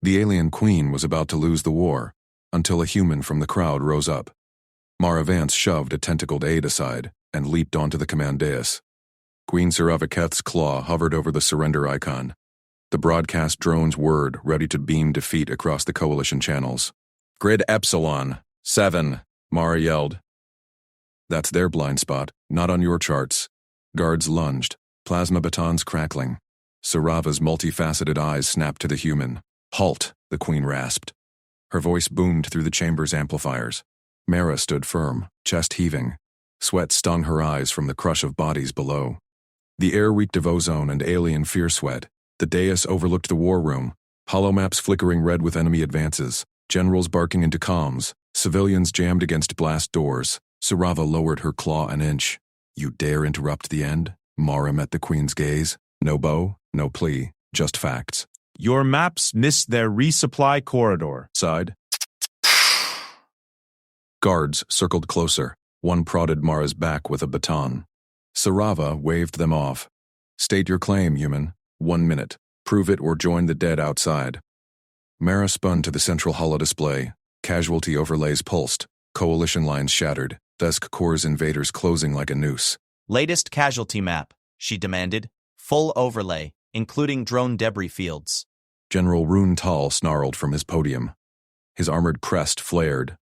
The alien queen was about to lose the war, until a human from the crowd rose up. Mara Vance shoved a tentacled aide aside and leaped onto the command dais. Queen Saravaketh's claw hovered over the surrender icon. The broadcast drone's word ready to beam defeat across the coalition channels. Grid Epsilon, 7, Mara yelled. That's their blind spot, not on your charts. Guards lunged, plasma batons crackling. Sarava's multifaceted eyes snapped to the human. Halt, the queen rasped. Her voice boomed through the chamber's amplifiers. Mara stood firm, chest heaving. Sweat stung her eyes from the crush of bodies below. The air reeked of ozone and alien fear sweat. The dais overlooked the war room, holomaps flickering red with enemy advances, generals barking into comms, civilians jammed against blast doors. Sarava lowered her claw an inch. You dare interrupt the end? Mara met the queen's gaze. No bow, no plea, just facts. Your maps missed their resupply corridor. Sighed. Guards circled closer. One prodded Mara's back with a baton. Sarava waved them off. State your claim, human. 1 minute. Prove it or join the dead outside. Mara spun to the central holodisplay. Casualty overlays pulsed. Coalition lines shattered. Vesk Corps invaders closing like a noose. Latest casualty map, she demanded. Full overlay, including drone debris fields. General Rune Tal snarled from his podium. His armored crest flared.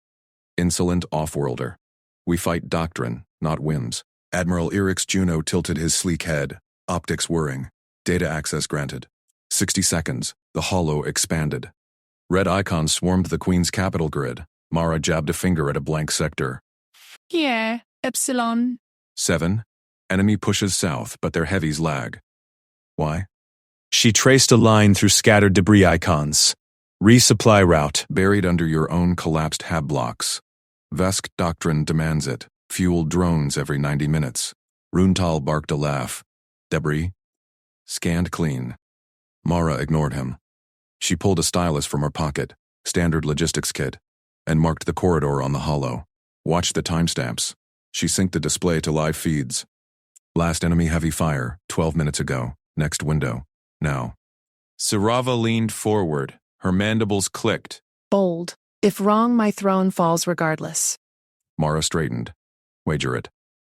Insolent off-worlder. We fight doctrine, not whims. Admiral Erix Juno tilted his sleek head, optics whirring. Data access granted. 60 seconds. The holo expanded. Red icons swarmed the Queen's capital grid. Mara jabbed a finger at a blank sector. Here, Epsilon. 7. Enemy pushes south, but their heavies lag. Why? She traced a line through scattered debris icons. Resupply route. Buried under your own collapsed hab blocks. Vesk doctrine demands it. Fuel drones every 90 minutes. Runtal barked a laugh. Debris? Scanned clean. Mara ignored him. She pulled a stylus from her pocket, standard logistics kit, and marked the corridor on the holo. Watched the timestamps. She synced the display to live feeds. Last enemy heavy fire, 12 minutes ago. Next window. Now. Sarava leaned forward. Her mandibles clicked. Bold. If wrong, my throne falls regardless. Mara straightened. Wager it.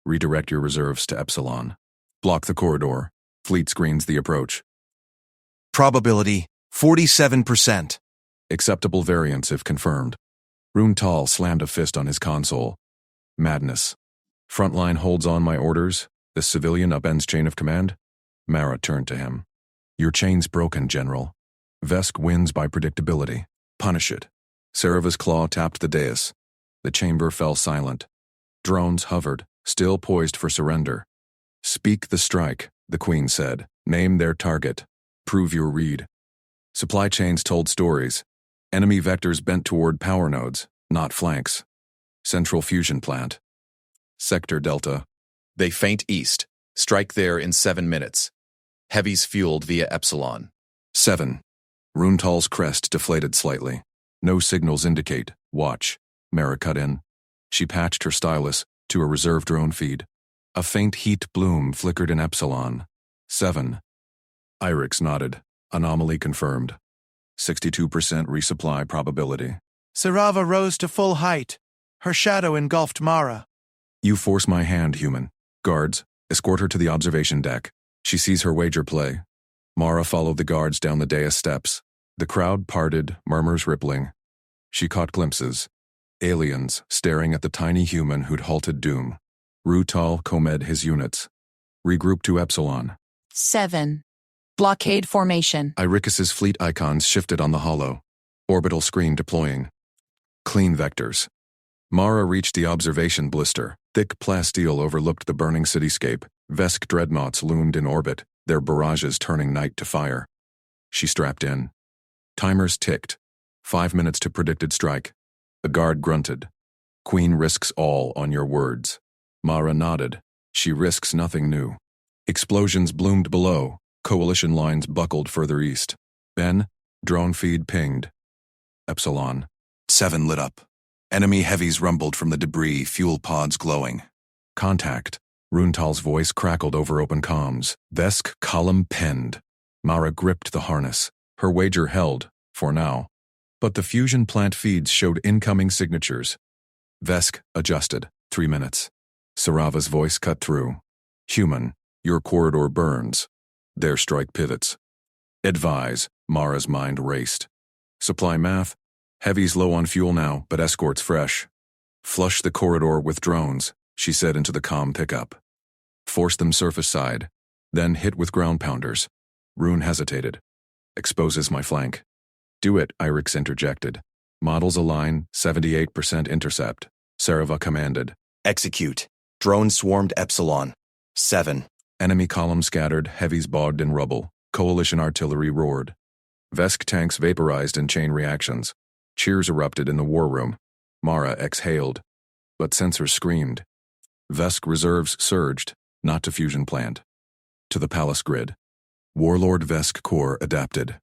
Redirect your reserves to Epsilon. Block the corridor. Fleet screens the approach. Probability, 47%. Acceptable variance if confirmed. Rune Tal slammed a fist on his console. Madness. Frontline holds on my orders. The civilian upends chain of command. Mara turned to him. Your chain's broken, General. Vesk wins by predictability. Punish it. Sarava's claw tapped the dais. The chamber fell silent. Drones hovered, still poised for surrender. Speak the strike, the Queen said. Name their target. Prove your read. Supply chains told stories. Enemy vectors bent toward power nodes, not flanks. Central fusion plant. Sector Delta. They feint east. Strike there in 7 minutes. Heavies fueled via Epsilon. 7. Runtal's crest deflated slightly. No signals indicate. Watch. Mara cut in. She patched her stylus to a reserve drone feed. A faint heat bloom flickered in Epsilon. 7. Irix nodded. Anomaly confirmed. 62% resupply probability. Sarava rose to full height. Her shadow engulfed Mara. You force my hand, human. Guards, escort her to the observation deck. She sees her wager play. Mara followed the guards down the dais steps. The crowd parted, murmurs rippling. She caught glimpses. Aliens staring at the tiny human who'd halted doom. Rutal comed his units. Regroup to Epsilon. 7. Blockade formation. Iricus's fleet icons shifted on the holo. Orbital screen deploying. Clean vectors. Mara reached the observation blister. Thick plasteel overlooked the burning cityscape. Vesk dreadnoughts loomed in orbit, their barrages turning night to fire. She strapped in. Timers ticked. 5 minutes to predicted strike. A guard grunted. Queen risks all on your words. Mara nodded. She risks nothing new. Explosions bloomed below. Coalition lines buckled further east. Ben, drone feed pinged. Epsilon. 7 lit up. Enemy heavies rumbled from the debris, fuel pods glowing. Contact. Runtal's voice crackled over open comms. Vesk column penned. Mara gripped the harness. Her wager held. for now. But the fusion plant feeds showed incoming signatures. Vesk adjusted. 3 minutes. Sarava's voice cut through. Human, your corridor burns. Their strike pivots. Advise, Mara's mind raced. Supply math. Heavy's low on fuel now, but escort's fresh. Flush the corridor with drones, she said into the comm pickup. Force them surface side, then hit with ground pounders. Rune hesitated. Exposes my flank. Do it, Irix interjected. Models align, 78% intercept. Sarava commanded. Execute. Drone swarmed Epsilon. 7. Enemy column scattered, heavies bogged in rubble. Coalition artillery roared. Vesk tanks vaporized in chain reactions. Cheers erupted in the war room. Mara exhaled. But sensors screamed. Vesk reserves surged, not to fusion plant. To the palace grid. Warlord Vesk Corps adapted.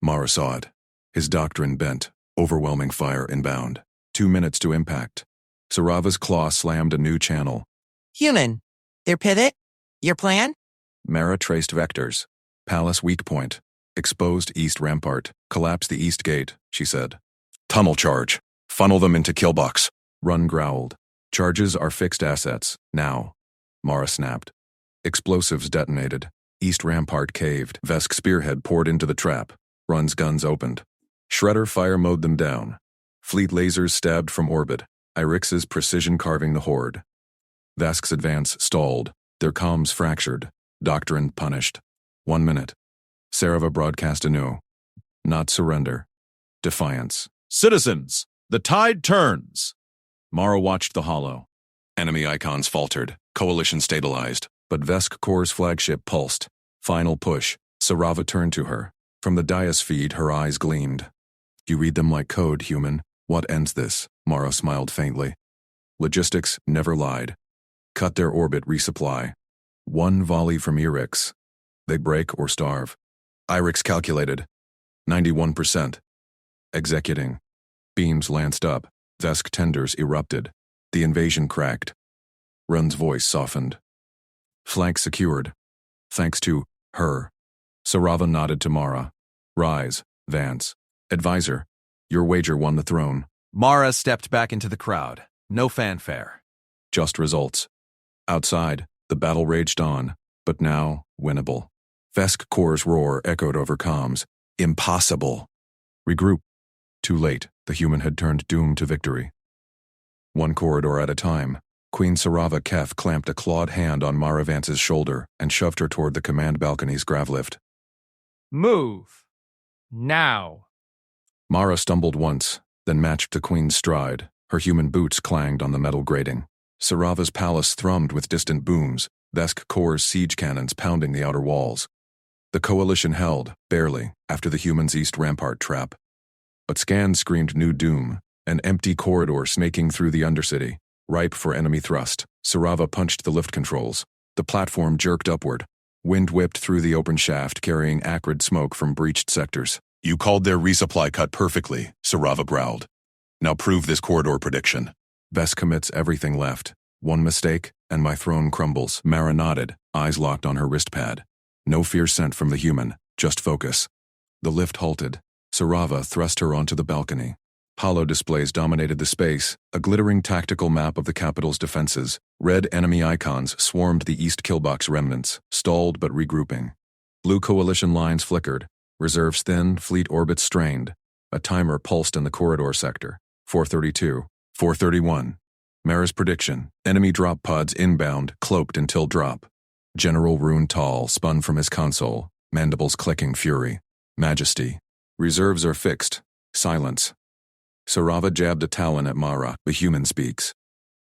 Mara saw it. His doctrine bent, overwhelming fire inbound. 2 minutes to impact. Sarava's claw slammed a new channel. Human. Their pivot? Your plan? Mara traced vectors. Palace weak point. Exposed east rampart. Collapse the east gate, she said. Tunnel charge. Funnel them into killbox. Run growled. Charges are fixed assets, now. Mara snapped. Explosives detonated. East rampart caved. Vesk spearhead poured into the trap. Run's guns opened. Shredder fire mowed them down. Fleet lasers stabbed from orbit. Irix's precision carving the horde. Vesk's advance stalled. Their comms fractured. Doctrine punished. 1 minute. Sarava broadcast anew. Not surrender. Defiance. Citizens, the tide turns. Mara watched the hollow. Enemy icons faltered. Coalition stabilized. But Vesk Corps' flagship pulsed. Final push. Sarava turned to her. From the dais feed, her eyes gleamed. You read them like code, human. What ends this? Mara smiled faintly. Logistics never lied. Cut their orbit resupply. 1 volley from Irix. They break or starve. Irix calculated. 91%. Executing. Beams lanced up. Vesk tenders erupted. The invasion cracked. Run's voice softened. Flank secured. Thanks to her. Sarava nodded to Mara. Rise, Vance. Advisor, your wager won the throne. Mara stepped back into the crowd. No fanfare. Just results. Outside, the battle raged on, but now winnable. Vesk Corps' roar echoed over comms. Impossible. Regroup. Too late, the human had turned doom to victory. 1 corridor at a time, Queen Sarava Kef clamped a clawed hand on Mara Vance's shoulder and shoved her toward the command balcony's gravlift. Move. Now. Mara stumbled once, then matched the Queen's stride. Her human boots clanged on the metal grating. Sarava's palace thrummed with distant booms, Vesk Corps' siege cannons pounding the outer walls. The coalition held, barely, after the humans' east rampart trap. But scans screamed new doom, an empty corridor snaking through the undercity, ripe for enemy thrust. Sarava punched the lift controls. The platform jerked upward. Wind whipped through the open shaft, carrying acrid smoke from breached sectors. You called their resupply cut perfectly, Sarava growled. Now prove this corridor prediction. Vesk commits everything left. 1 mistake, and my throne crumbles. Mara nodded, eyes locked on her wrist pad. No fear sent from the human, just focus. The lift halted. Sarava thrust her onto the balcony. Holo displays dominated the space, a glittering tactical map of the capital's defenses. Red enemy icons swarmed the east killbox remnants, stalled but regrouping. Blue coalition lines flickered, reserves thin, fleet orbits strained. A timer pulsed in the corridor sector. 432, 431. Mara's prediction, enemy drop pods inbound, cloaked until drop. General Rune Tall spun from his console, mandibles clicking fury. Majesty. Reserves are fixed. Silence. Sarava jabbed a talon at Mara. The human speaks.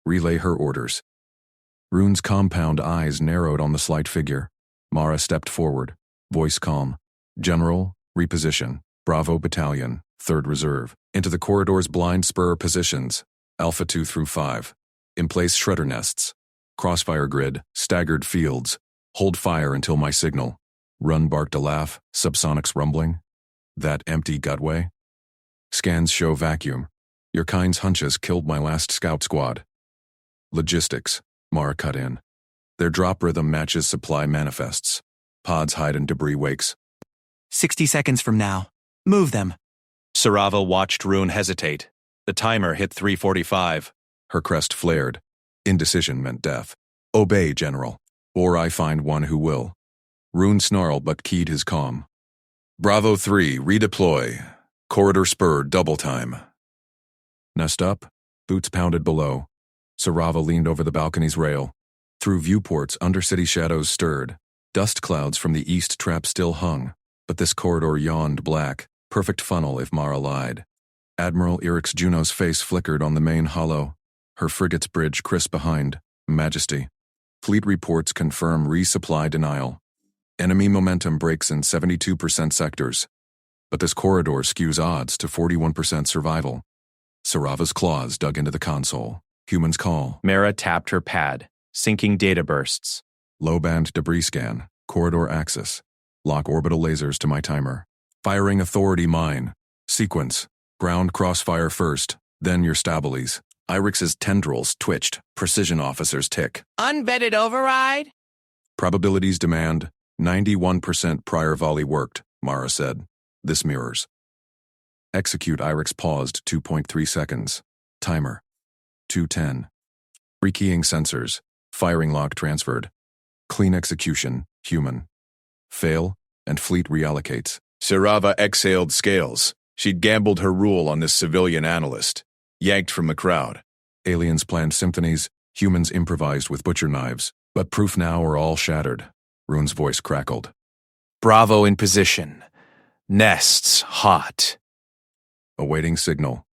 Relay her orders. Rune's compound eyes narrowed on the slight figure. Mara stepped forward, voice calm. General, reposition. Bravo Battalion, 3rd Reserve. Into the corridor's blind spur positions. Alpha 2 through 5. In place shredder nests. Crossfire grid, staggered fields. Hold fire until my signal. Run barked a laugh, subsonics rumbling. That empty gutway? Scans show vacuum. Your kind's hunches killed my last scout squad. Logistics, Mara cut in. Their drop rhythm matches supply manifests. Pods hide in debris wakes. 60 seconds from now. Move them. Sarava watched Rune hesitate. The timer hit 3:45. Her crest flared. Indecision meant death. Obey, General, or I find one who will. Rune snarled but keyed his calm. Bravo 3, redeploy. Corridor spur, double time. Nest up, boots pounded below. Sarava leaned over the balcony's rail. Through viewports, undercity shadows stirred. Dust clouds from the east trap still hung, but this corridor yawned black, perfect funnel if Mara lied. Admiral Eric's Juno's face flickered on the main hollow. Her frigate's bridge crisp behind. Majesty. Fleet reports confirm resupply denial. Enemy momentum breaks in 72% sectors. But this corridor skews odds to 41% survival. Sarava's claws dug into the console. Humans call. Mara tapped her pad, syncing data bursts. Low-band debris scan. Corridor axis. Lock orbital lasers to my timer. Firing authority mine. Sequence. Ground crossfire first, then your stabilies. Irix's tendrils twitched. Precision officers tick. Unvetted override? Probabilities demand. 91% prior volley worked, Mara said. This mirrors. Execute. Irix paused 2.3 seconds. Timer. 2:10. Rekeying sensors. Firing lock transferred. Clean execution. Human. Fail, and fleet reallocates. Sarava exhaled scales. She'd gambled her rule on this civilian analyst. Yanked from the crowd. Aliens planned symphonies. Humans improvised with butcher knives. But proof now are all shattered. Rune's voice crackled. Bravo in position. Nests hot. Awaiting signal.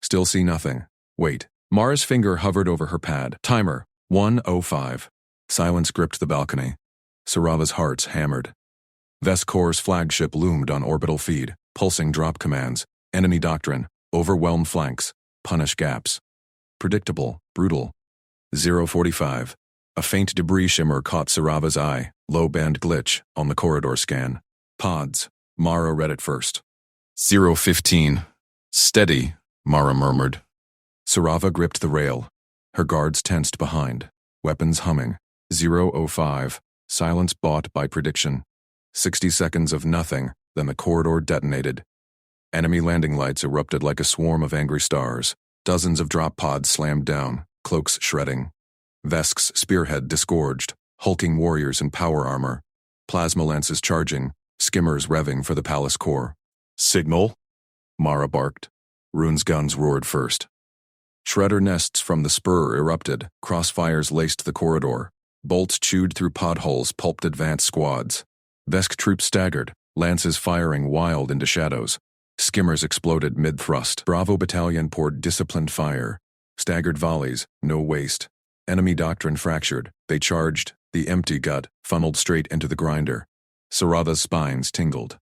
Still see nothing. Wait. Mara's finger hovered over her pad. Timer. 1:05. Silence gripped the balcony. Sarava's hearts hammered. Vescor's flagship loomed on orbital feed. Pulsing drop commands. Enemy doctrine. Overwhelm flanks. Punish gaps. Predictable. Brutal. 0:45. A faint debris shimmer caught Sarava's eye. Low-band glitch on the corridor scan. Pods. Mara read it first. 0:15. Steady, Mara murmured. Sarava gripped the rail. Her guards tensed behind. Weapons humming. 0:05. Silence bought by prediction. 60 seconds of nothing, then the corridor detonated. Enemy landing lights erupted like a swarm of angry stars. Dozens of drop pods slammed down, cloaks shredding. Vesk's spearhead disgorged, hulking warriors in power armor. Plasma lances charging, skimmers revving for the palace core. Signal? Mara barked. Rune's guns roared first. Shredder nests from the spur erupted, crossfires laced the corridor. Bolts chewed through pod holes pulped advance squads. Vesk troops staggered, lances firing wild into shadows. Skimmers exploded mid-thrust. Bravo battalion poured disciplined fire. Staggered volleys, no waste. Enemy doctrine fractured. They charged. The empty gut funneled straight into the grinder. Sarava's spines tingled.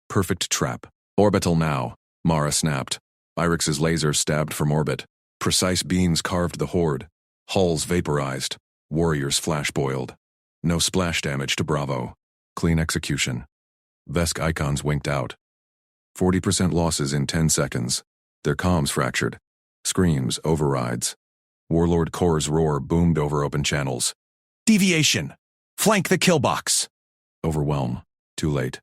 Perfect trap. Orbital now, Mara snapped. Irix's laser stabbed from orbit. Precise beams carved the horde. Hulls vaporized. Warriors flash-boiled. No splash damage to Bravo. Clean execution. Vesk icons winked out. 40% losses in 10 seconds. Their comms fractured. Screams, overrides. Warlord Corps' roar boomed over open channels. Deviation! Flank the kill box! Overwhelm. Too late.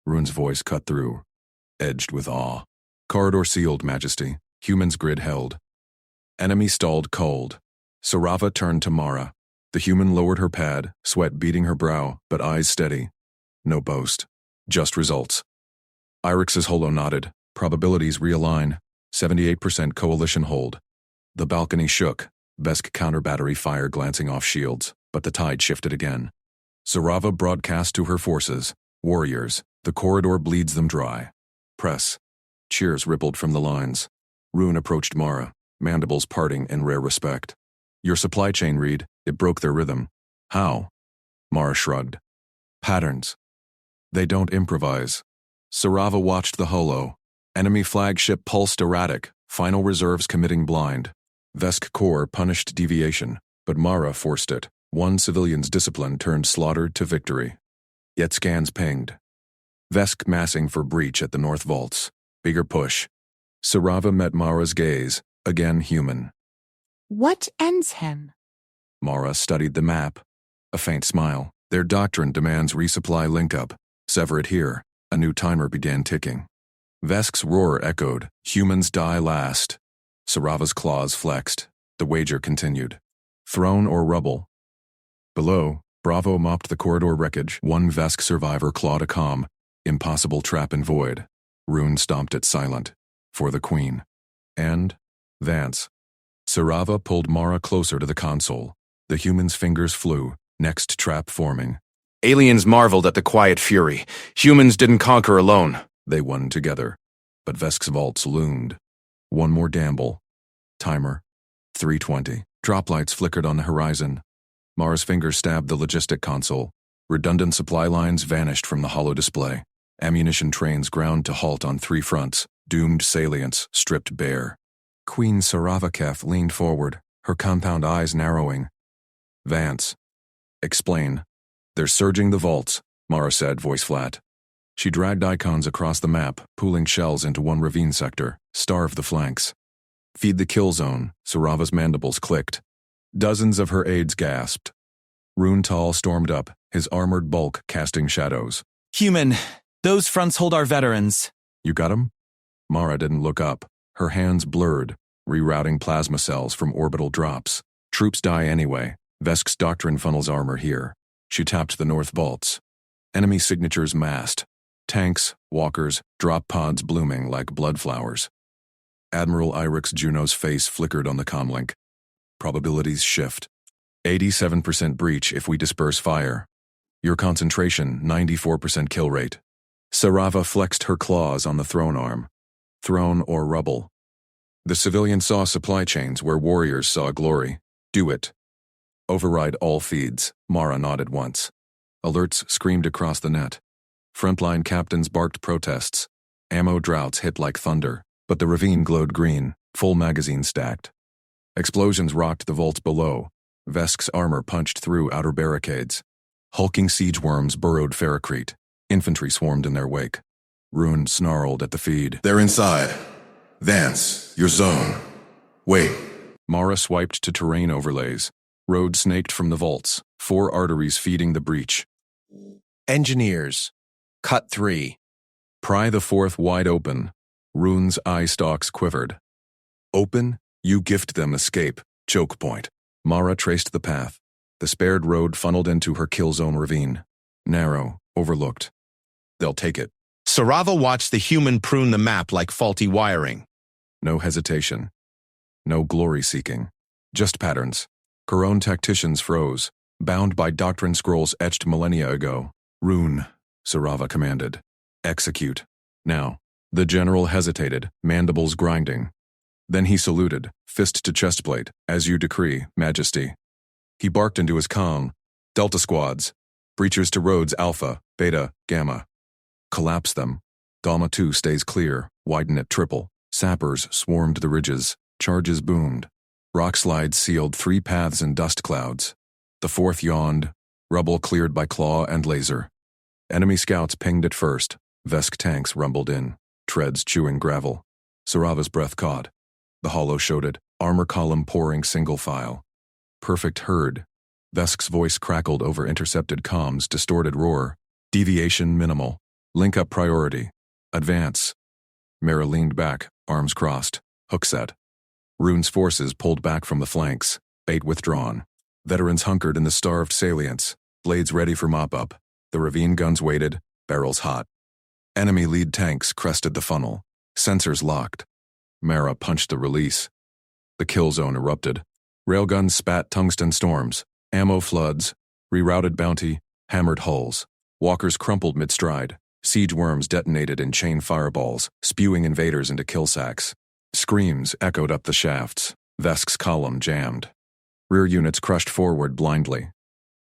Rune's voice cut through. Edged with awe. Corridor sealed, Majesty. Humans grid held. Enemy stalled cold. Sarava turned to Mara. The human lowered her pad, sweat beading her brow, but eyes steady. No boast. Just results. Irix's holo nodded. Probabilities realign. 78% coalition hold. The balcony shook. Vesk counter-battery fire glancing off shields, but the tide shifted again. Sarava broadcast to her forces. Warriors, the corridor bleeds them dry. Press. Cheers rippled from the lines. Rune approached Mara, mandibles parting in rare respect. Your supply chain, Reed. It broke their rhythm. How? Mara shrugged. Patterns. They don't improvise. Sarava watched the holo. Enemy flagship pulsed erratic, final reserves committing blind. Vesk Corps punished deviation, but Mara forced it. One civilian's discipline turned slaughter to victory. Yet scans pinged. Vesk massing for breach at the north vaults. Bigger push. Sarava met Mara's gaze, again human. What ends him? Mara studied the map. A faint smile. Their doctrine demands resupply link-up. Sever it here. A new timer began ticking. Vesk's roar echoed. Humans die last. Sarava's claws flexed. The wager continued. Throne or rubble? Below, Bravo mopped the corridor wreckage. One Vesk survivor clawed a comm. Impossible trap in void. Rune stomped it silent. For the queen. And Vance. Sarava pulled Mara closer to the console. The human's fingers flew. Next trap forming. Aliens marveled at the quiet fury. Humans didn't conquer alone. They won together. But Vesk's vaults loomed. One more gamble. Timer. 3:20. Drop lights flickered on the horizon. Mara's fingers stabbed the logistic console. Redundant supply lines vanished from the hollow display. Ammunition trains ground to halt on 3 fronts. Doomed salients stripped bare. Queen Saravaketh leaned forward, her compound eyes narrowing. Vance. Explain. They're surging the vaults, Mara said, voice flat. She dragged icons across the map, pooling shells into one ravine sector. Starve the flanks. Feed the kill zone, Sarava's mandibles clicked. Dozens of her aides gasped. Runtal stormed up, his armored bulk casting shadows. Human, those fronts hold our veterans. You got him? Mara didn't look up. Her hands blurred, rerouting plasma cells from orbital drops. Troops die anyway. Vesk's doctrine funnels armor here. She tapped the north vaults. Enemy signatures massed. Tanks, walkers, drop pods blooming like blood flowers. Admiral Irix Juno's face flickered on the comlink. Probabilities shift. 87% breach if we disperse fire. Your concentration, 94% kill rate. Sarava flexed her claws on the throne arm. Throne or rubble. The civilian saw supply chains where warriors saw glory. Do it. Override all feeds, Mara nodded once. Alerts screamed across the net. Frontline captains barked protests. Ammo droughts hit like thunder, but the ravine glowed green, full magazine stacked. Explosions rocked the vaults below. Vesk's armor punched through outer barricades. Hulking siege worms burrowed Ferrocrete. Infantry swarmed in their wake. Rune snarled at the feed. They're inside. Vance, your zone. Wait. Mara swiped to terrain overlays. Road snaked from the vaults, 4 arteries feeding the breach. Engineers. Cut 3. Pry the 4th wide open. Rune's eye stalks quivered. Open, you gift them escape. Choke point. Mara traced the path. The spared road funneled into her kill zone ravine. Narrow, overlooked. They'll take it. Sarava watched the human prune the map like faulty wiring. No hesitation. No glory-seeking. Just patterns. Corone tacticians froze, bound by doctrine scrolls etched millennia ago. Rune, Sarava commanded. Execute. Now. The general hesitated, mandibles grinding. Then he saluted, fist to chestplate, as you decree, Majesty. He barked into his comm. Delta squads. Breachers to roads Alpha, Beta, Gamma. Collapse them. Gamma 2 stays clear, widen it triple. Sappers swarmed the ridges. Charges boomed. Rock slides sealed 3 paths in dust clouds. The 4th yawned. Rubble cleared by claw and laser. Enemy scouts pinged at first. Vesk tanks rumbled in. Treads chewing gravel. Sarava's breath caught. The hollow showed it. Armor column pouring single file. Perfect herd. Vesk's voice crackled over intercepted comms, distorted roar. Deviation minimal. Link up priority. Advance. Mara leaned back, arms crossed. Hook set. Rune's forces pulled back from the flanks. Bait withdrawn. Veterans hunkered in the starved salients. Blades ready for mop-up. The ravine guns waited, barrels hot. Enemy lead tanks crested the funnel. Sensors locked. Mara punched the release. The kill zone erupted. Railguns spat tungsten storms. Ammo floods. Rerouted bounty. Hammered hulls. Walkers crumpled mid-stride. Siege worms detonated in chain fireballs, spewing invaders into kill sacks. Screams echoed up the shafts. Vesk's column jammed. Rear units crushed forward blindly.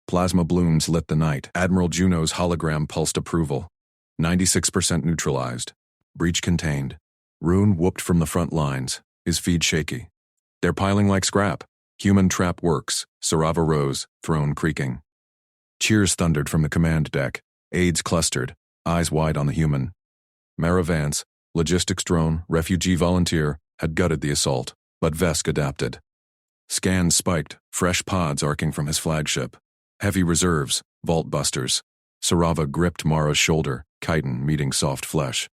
Plasma blooms lit the night. Admiral Juno's hologram pulsed approval. 96% neutralized. Breach contained. Rune whooped from the front lines, his feed shaky. They're piling like scrap. Human trap works. Sarava rose, throne creaking. Cheers thundered from the command deck. Aides clustered, eyes wide on the human. Mara Vance, logistics drone, refugee volunteer, had gutted the assault, but Vesk adapted. Scans spiked, fresh pods arcing from his flagship. Heavy reserves, vault busters. Sarava gripped Mara's shoulder, chitin meeting soft flesh.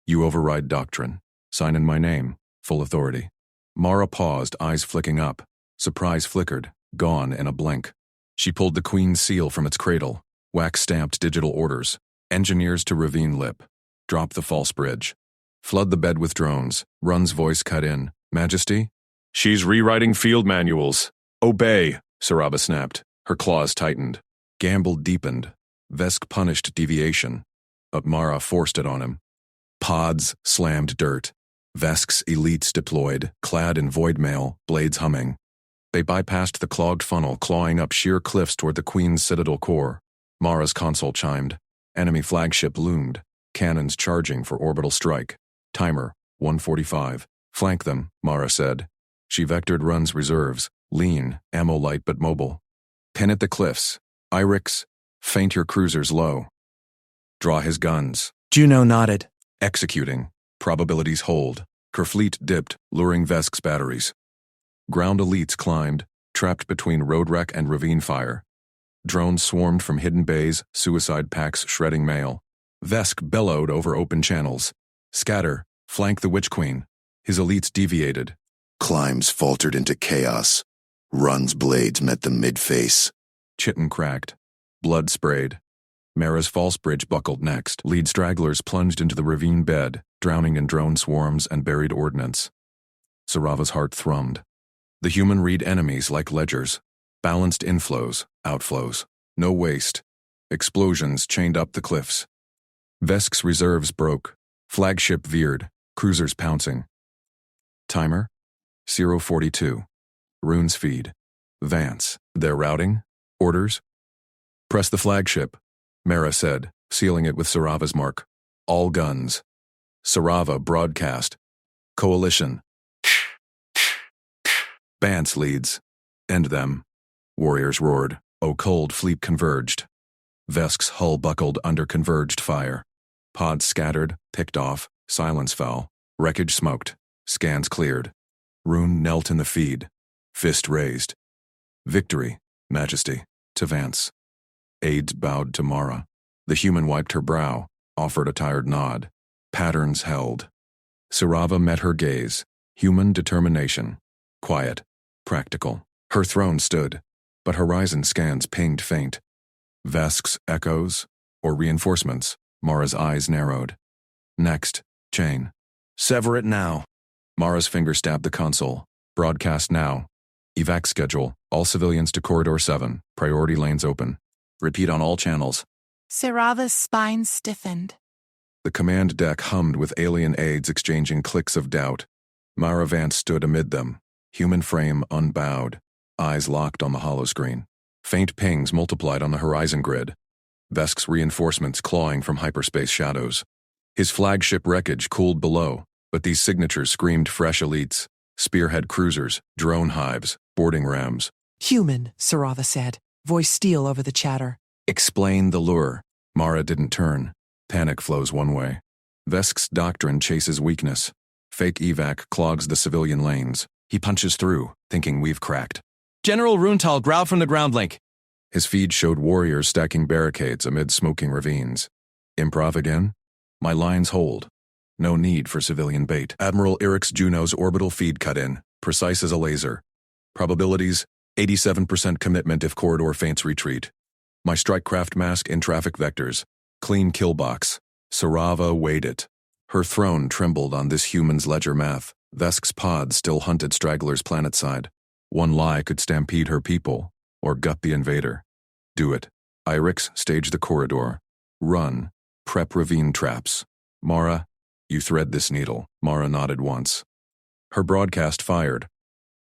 You override doctrine. Sign in my name. Full authority. Mara paused, eyes flicking up. Surprise flickered, gone in a blink. She pulled the Queen's seal from its cradle. Wax-stamped digital orders. Engineers to ravine lip. Drop the false bridge. Flood the bed with drones. Run's voice cut in. Majesty? She's rewriting field manuals. Obey, Sarava snapped. Her claws tightened. Gamble deepened. Vesk punished deviation. But Mara forced it on him. Pods slammed dirt. Vesk's elites deployed, clad in void mail, blades humming. They bypassed the clogged funnel, clawing up sheer cliffs toward the Queen's citadel core. Mara's console chimed. Enemy flagship loomed. Cannons charging for orbital strike. Timer, 1:45. Flank them, Mara said. She vectored Run's reserves, lean, ammo light but mobile. Pin at the cliffs. Irix, feint your cruisers low. Draw his guns. Juno nodded. Executing. Probabilities hold. Her fleet dipped, luring Vesk's batteries. Ground elites climbed, trapped between road wreck and ravine fire. Drones swarmed from hidden bays, suicide packs shredding mail. Vesk bellowed over open channels. Scatter, flank the Witch Queen. His elites deviated. Climbs faltered into chaos. Run's blades met the mid-face. Chitin cracked. Blood sprayed. Mara's false bridge buckled next. Lead stragglers plunged into the ravine bed, drowning in drone swarms and buried ordnance. Sarava's heart thrummed. The human read enemies like ledgers. Balanced inflows, outflows. No waste. Explosions chained up the cliffs. Vesk's reserves broke. Flagship veered. Cruisers pouncing. Timer? 0:42. Runes feed. Vance. They're routing? Orders? Press the flagship, Mara said, sealing it with Sarava's mark. All guns. Sarava broadcast. Coalition. Bance leads. End them. Warriors roared. O cold fleet converged. Vesk's hull buckled under converged fire. Pods scattered, picked off, silence fell. Wreckage smoked. Scans cleared. Rune knelt in the feed. Fist raised. Victory, Majesty, to Vance. Aides bowed to Mara. The human wiped her brow, offered a tired nod. Patterns held. Sarava met her gaze. Human determination. Quiet. Practical. Her throne stood, but horizon scans pinged faint. Vesk's echoes, or reinforcements, Mara's eyes narrowed. Next, chain. Sever it now. Mara's finger stabbed the console. Broadcast now. Evac schedule. All civilians to Corridor 7. Priority lanes open. Repeat on all channels. Sarava's spine stiffened. The command deck hummed with alien aides exchanging clicks of doubt. Mara Vance stood amid them, human frame unbowed, eyes locked on the holoscreen. Faint pings multiplied on the horizon grid. Vesk's reinforcements clawing from hyperspace shadows. His flagship wreckage cooled below, but these signatures screamed fresh elites. Spearhead cruisers, drone hives, boarding rams. Human, Sarava said, voice steel over the chatter. Explain the lure. Mara didn't turn. Panic flows one way. Vesk's doctrine chases weakness. Fake evac clogs the civilian lanes. He punches through, thinking we've cracked. General Runtal, growl from the ground link. His feed showed warriors stacking barricades amid smoking ravines. Improv again? My lines hold. No need for civilian bait. Admiral Irix Juno's orbital feed cut in, precise as a laser. Probabilities, 87% commitment if corridor feints retreat. My strike craft mask in traffic vectors. Clean kill box. Sarava weighed it. Her throne trembled on this human's ledger math. Vesk's pod still hunted stragglers planetside. One lie could stampede her people, or gut the invader. Do it. Irix, stage the corridor. Run. Prep ravine traps. Mara, you thread this needle. Mara nodded once. Her broadcast fired.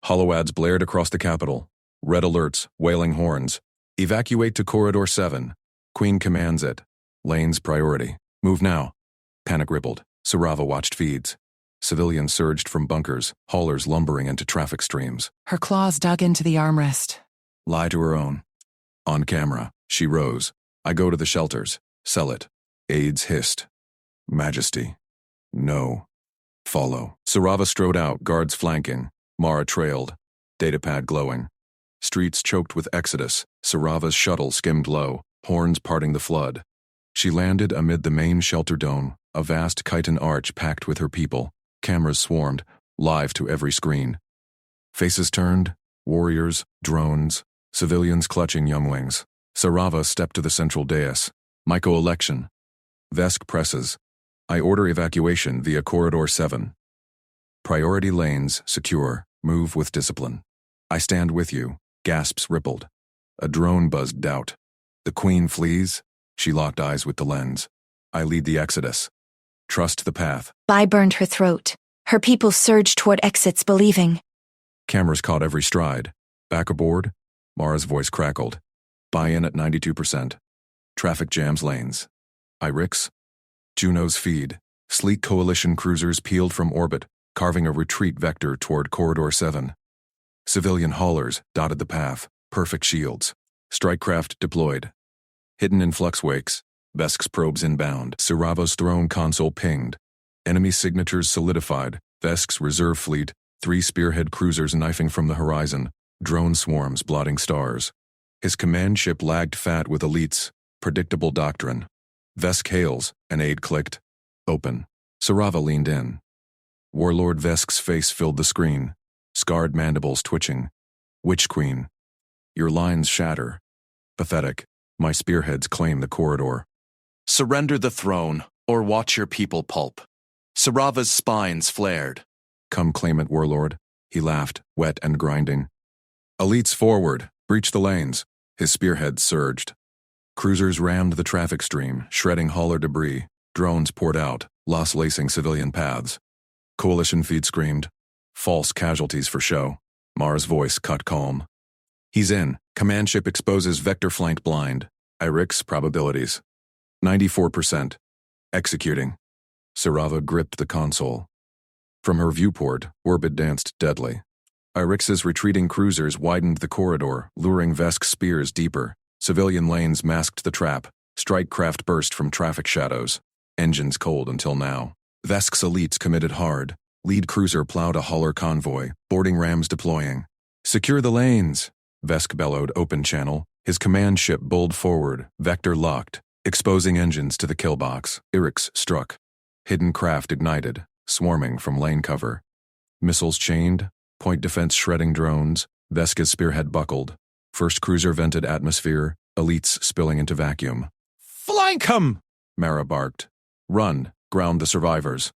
Holoads blared across the capital. Red alerts, wailing horns. Evacuate to Corridor 7. Queen commands it. Lanes priority. Move now. Panic rippled. Sarava watched feeds. Civilians surged from bunkers, haulers lumbering into traffic streams. Her claws dug into the armrest. Lie to her own. On camera, she rose. I go to the shelters. Sell it. Aides hissed. Majesty. No. Follow. Sarava strode out, guards flanking. Mara trailed. Datapad glowing. Streets choked with exodus. Sarava's shuttle skimmed low, horns parting the flood. She landed amid the main shelter dome, A vast chitin arch packed with her people. Cameras swarmed, live to every screen. Faces turned, warriors, drones, civilians clutching younglings. Sarava stepped to the central dais. Myco-election. Vesk presses. I order evacuation via Corridor 7. Priority lanes secure. Move with discipline. I stand with you. Gasps rippled. A drone buzzed doubt. The Queen flees? She locked eyes with the lens. I lead the exodus. Trust the path. Bai burned her throat. Her people surged toward exits, believing. Cameras caught every stride. Back aboard? Mara's voice crackled. Buy-in at 92%. Traffic jams lanes. IRIX? Juno's feed. Sleek coalition cruisers peeled from orbit, carving a retreat vector toward Corridor 7. Civilian haulers dotted the path, perfect shields. Strikecraft deployed. Hidden in flux wakes. Vesk's probes inbound. Sarava's throne console pinged. Enemy signatures solidified. Vesk's reserve fleet, 3 spearhead cruisers knifing from the horizon, drone swarms blotting stars. His command ship lagged fat with elites. Predictable doctrine. Vesk hails, an aide clicked. Open. Sarava leaned in. Warlord Vesk's face filled the screen, scarred mandibles twitching. Witch Queen. Your lines shatter. Pathetic. My spearheads claim the corridor. Surrender the throne, or watch your people pulp. Sarava's spines flared. Come claim it, Warlord. He laughed, wet and grinding. Elites forward. Breach the lanes. His spearheads surged. Cruisers rammed the traffic stream, shredding hauler debris. Drones poured out, loss-lacing civilian paths. Coalition feed screamed. False casualties for show. Mara's voice cut calm. He's in. Command ship exposes vector flank blind. IRIX probabilities. 94%. Executing. Sarava gripped the console. From her viewport, orbit danced deadly. IRIX's retreating cruisers widened the corridor, luring Vesk's spears deeper. Civilian lanes masked the trap. Strike craft burst from traffic shadows. Engines cold until now. Vesk's elites committed hard. Lead cruiser plowed a hauler convoy, boarding rams deploying. Secure the lanes! Vesk bellowed open channel. His command ship bowled forward, vector locked, exposing engines to the kill box. IRIX struck. Hidden craft ignited, swarming from lane cover. Missiles chained, point defense shredding drones. Veska's spearhead buckled. First cruiser vented atmosphere, elites spilling into vacuum. Flank 'em! Mara barked. Run, ground the survivors.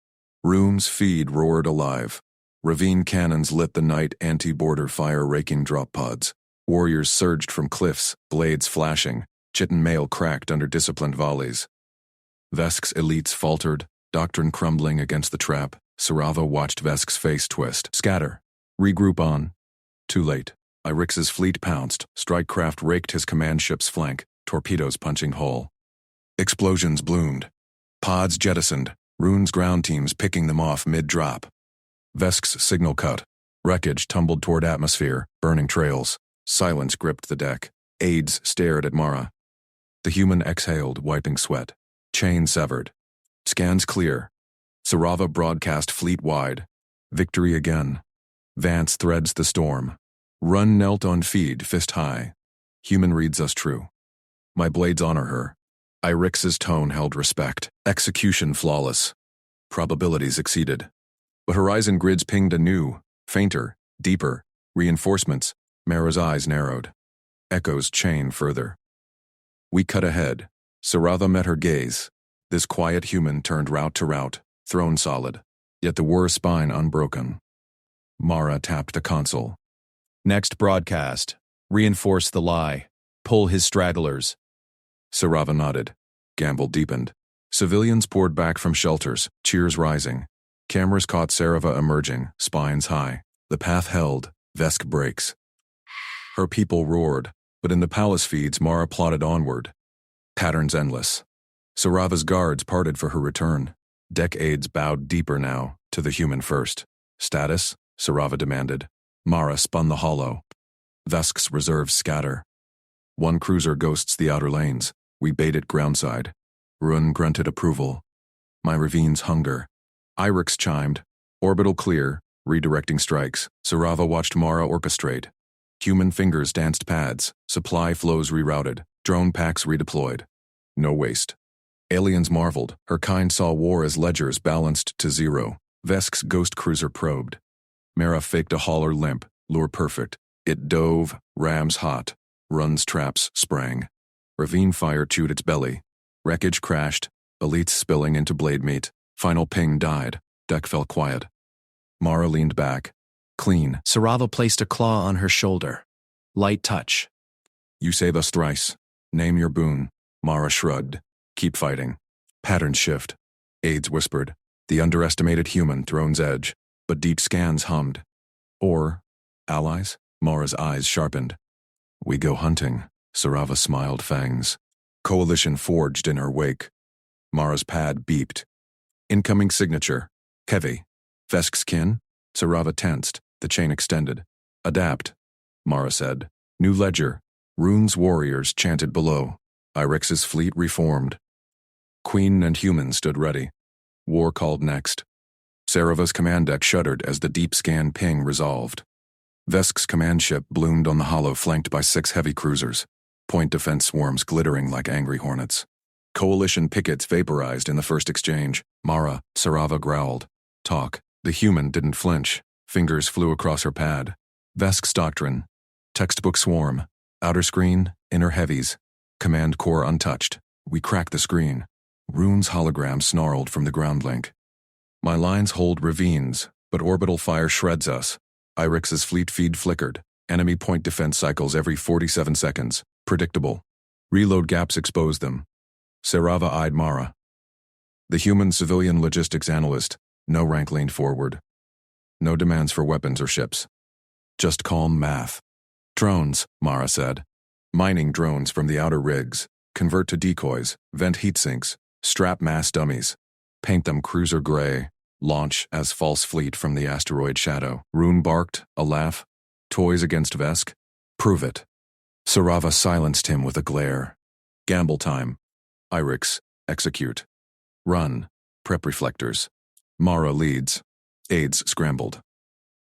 Room's feed roared alive. Ravine cannons lit the night, anti-border fire raking drop pods. Warriors surged from cliffs, blades flashing. Chitin mail cracked under disciplined volleys. Vesk's elites faltered, doctrine crumbling against the trap. Sarava watched Vesk's face twist. Scatter. Regroup on. Too late. IRIX's fleet pounced. Strikecraft raked his command ship's flank, torpedoes punching hull. Explosions bloomed. Pods jettisoned, Rune's ground teams picking them off mid-drop. Vesk's signal cut. Wreckage tumbled toward atmosphere, burning trails. Silence gripped the deck. Aides stared at Mara. The human exhaled, wiping sweat. Chain severed. Scans clear. Sarava broadcast fleet-wide. Victory again. Vance threads the storm. Run knelt on feed, fist high. Human reads us true. My blades honor her. IRIX's tone held respect. Execution flawless. Probabilities exceeded. But horizon grids pinged anew, fainter, deeper. Reinforcements. Mara's eyes narrowed. Echoes chain further. We cut ahead. Sarava met her gaze. This quiet human turned route to route, throne solid, yet the war spine unbroken. Mara tapped the console. Next broadcast. Reinforce the lie. Pull his stragglers. Sarava nodded. Gamble deepened. Civilians poured back from shelters, cheers rising. Cameras caught Sarava emerging, spines high. The path held. Vesk breaks. Her people roared, but in the palace feeds Mara plodded onward. Patterns endless. Sarava's guards parted for her return. Deck aides bowed deeper now, to the human first. Status? Sarava demanded. Mara spun the hollow. Vesk's reserves scatter. One cruiser ghosts the outer lanes. We bait it groundside. Run grunted approval. My ravines hunger. IRIX chimed. Orbital clear, redirecting strikes. Sarava watched Mara orchestrate. Human fingers danced pads. Supply flows rerouted. Drone packs redeployed. No waste. Aliens marveled. Her kind saw war as ledgers balanced to zero. Vesk's ghost cruiser probed. Mara faked a hauler limp, lure perfect. It dove, rams hot. Runs traps sprang. Ravine fire chewed its belly. Wreckage crashed, elites spilling into blade meat. Final ping died. Deck fell quiet. Mara leaned back. Clean. Sarava placed a claw on her shoulder. Light touch. You say thus thrice. Name your boon. Mara shrugged. Keep fighting. Pattern shift. Aides whispered. The underestimated human, throne's edge. But deep scans hummed. Or, allies? Mara's eyes sharpened. We go hunting. Sarava smiled fangs. Coalition forged in her wake. Mara's pad beeped. Incoming signature. Heavy. Vesk's kin? Sarava tensed. The chain extended. Adapt, Mara said. New ledger. Rune's warriors chanted below. Irix's fleet reformed. Queen and human stood ready. War called next. Sarava's command deck shuddered as the deep scan ping resolved. Vesk's command ship bloomed on the hollow, flanked by 6 heavy cruisers. Point defense swarms glittering like angry hornets. Coalition pickets vaporized in the first exchange. Mara, Sarava growled. Talk. The human didn't flinch. Fingers flew across her pad. Vesk's doctrine. Textbook swarm. Outer screen, inner heavies. Command core untouched. We cracked the screen. Rune's hologram snarled from the ground link. My lines hold ravines, but orbital fire shreds us. Irix's fleet feed flickered. Enemy point defense cycles every 47 seconds. Predictable. Reload gaps expose them. Sarava eyed Mara. The human civilian logistics analyst. No rank leaned forward. No demands for weapons or ships. Just calm math. Drones, Mara said. Mining drones from the outer rigs. Convert to decoys, vent heat sinks, strap mass dummies. Paint them cruiser gray. Launch as false fleet from the asteroid shadow. Rune barked, a laugh. Toys against Vesk? Prove it. Sarava silenced him with a glare. Gamble time. Irix, execute. Run. Prep reflectors. Mara leads. Aides scrambled.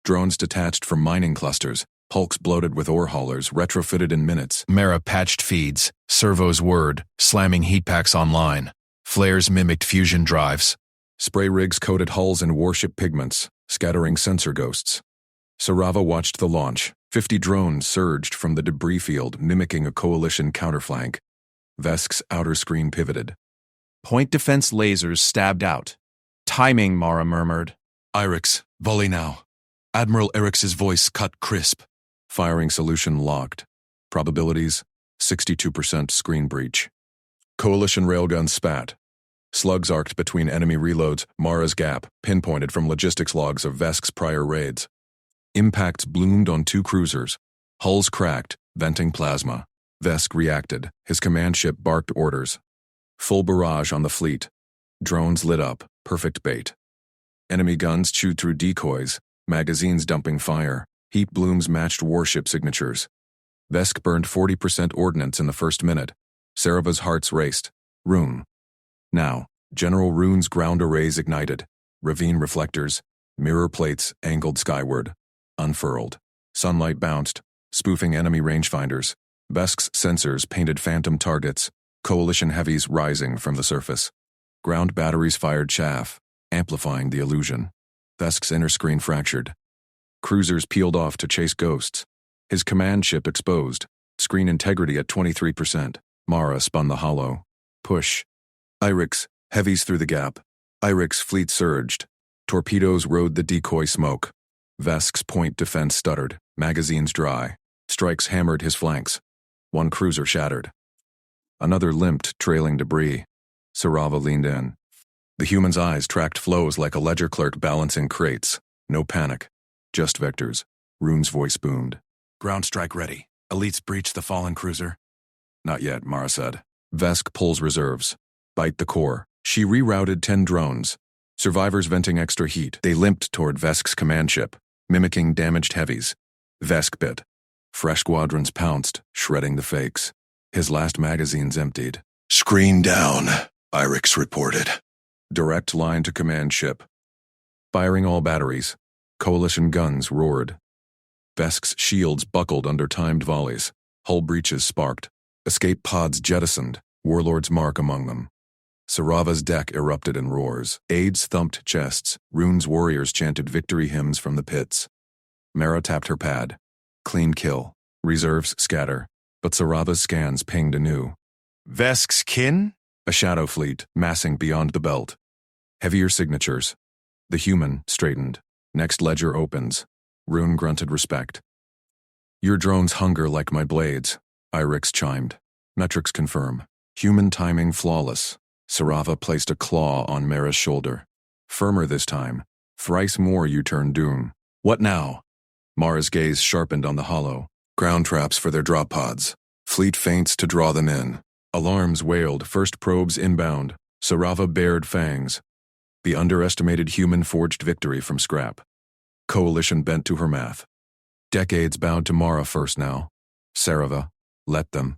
Drones detached from mining clusters. Hulks bloated with ore haulers, retrofitted in minutes. Mara patched feeds. Servos whirred, slamming heat packs online. Flares mimicked fusion drives. Spray rigs coated hulls in warship pigments, scattering sensor ghosts. Sarava watched the launch. 50 drones surged from the debris field, mimicking a coalition counterflank. Vesk's outer screen pivoted. Point defense lasers stabbed out. Timing, Mara murmured. Irix, volley now. Admiral Erix's voice cut crisp. Firing solution locked. Probabilities, 62% screen breach. Coalition railgun spat. Slugs arced between enemy reloads. Mara's gap, pinpointed from logistics logs of Vesk's prior raids. Impacts bloomed on 2 cruisers. Hulls cracked, venting plasma. Vesk reacted. His command ship barked orders. Full barrage on the fleet. Drones lit up, perfect bait. Enemy guns chewed through decoys, magazines dumping fire. Heat blooms matched warship signatures. Vesk burned 40% ordnance in the first minute. Sarava's hearts raced. Rune. Now, General Rune's ground arrays ignited. Ravine reflectors, mirror plates angled skyward. Unfurled. Sunlight bounced, spoofing enemy rangefinders. Vesk's sensors painted phantom targets. Coalition heavies rising from the surface. Ground batteries fired chaff, amplifying the illusion. Vesk's inner screen fractured. Cruisers peeled off to chase ghosts. His command ship exposed. Screen integrity at 23%. Mara spun the hollow. Push. Irix, heavies through the gap. Irix fleet surged. Torpedoes rode the decoy smoke. Vesk's point defense stuttered. Magazines dry. Strikes hammered his flanks. 1 cruiser shattered. Another limped, trailing debris. Sarava leaned in. The human's eyes tracked flows like a ledger clerk balancing crates. No panic. Just vectors. Rune's voice boomed. Ground strike ready. Elites breach the fallen cruiser. Not yet, Mara said. Vesk pulls reserves. Bite the core. She rerouted 10 drones. Survivors venting extra heat. They limped toward Vesk's command ship, mimicking damaged heavies. Vesk bit. Fresh squadrons pounced, shredding the fakes. His last magazines emptied. Screen down, Irix reported. Direct line to command ship. Firing all batteries. Coalition guns roared. Vesk's shields buckled under timed volleys. Hull breaches sparked. Escape pods jettisoned, Warlord's mark among them. Sarava's deck erupted in roars. Aides thumped chests. Rune's warriors chanted victory hymns from the pits. Mara tapped her pad. Clean kill. Reserves scatter. But Sarava's scans pinged anew. Vesk's kin? A shadow fleet, massing beyond the belt. Heavier signatures. The human straightened. Next ledger opens. Rune grunted respect. Your drones hunger like my blades, Irix chimed. Metrics confirm. Human timing flawless. Sarava placed a claw on Mara's shoulder. Firmer this time. Thrice more you turn doom. What now? Mara's gaze sharpened on the hollow. Ground traps for their drop pods. Fleet feints to draw them in. Alarms wailed, first probes inbound. Sarava bared fangs. The underestimated human forged victory from scrap. Coalition bent to her math. Decades bowed to Mara first now. Sarava, let them.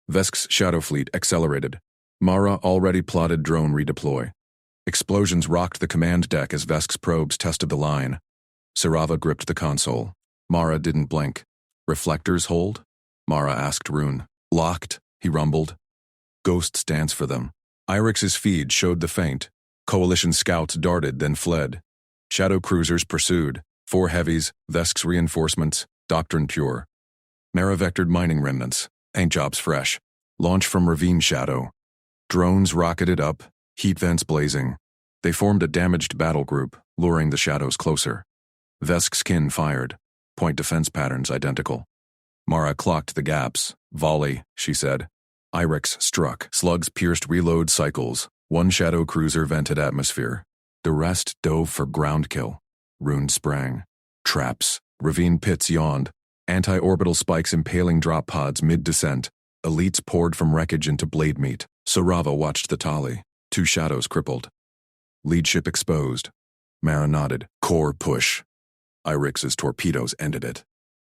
Vesk's shadow fleet accelerated. Mara already plotted drone redeploy. Explosions rocked the command deck as Vesk's probes tested the line. Sarava gripped the console. Mara didn't blink. Reflectors hold? Mara asked Rune. Locked, he rumbled. Ghosts dance for them. Irix's feed showed the feint. Coalition scouts darted, then fled. Shadow cruisers pursued. 4 heavies, Vesk's reinforcements, doctrine pure. Mara vectored mining remnants. Paint jobs fresh. Launch from ravine shadow. Drones rocketed up, heat vents blazing. They formed a damaged battle group, luring the shadows closer. Vesk's kin fired. Point defense patterns identical. Mara clocked the gaps. Volley, she said. Irix struck. Slugs pierced reload cycles. 1 shadow cruiser vented atmosphere. The rest dove for ground kill. Rune sprang. Traps. Ravine pits yawned. Anti-orbital spikes impaling drop pods mid-descent. Elites poured from wreckage into blade meat. Sarava watched the tally. 2 shadows crippled. Lead ship exposed. Mara nodded. Core push. Irix's torpedoes ended it.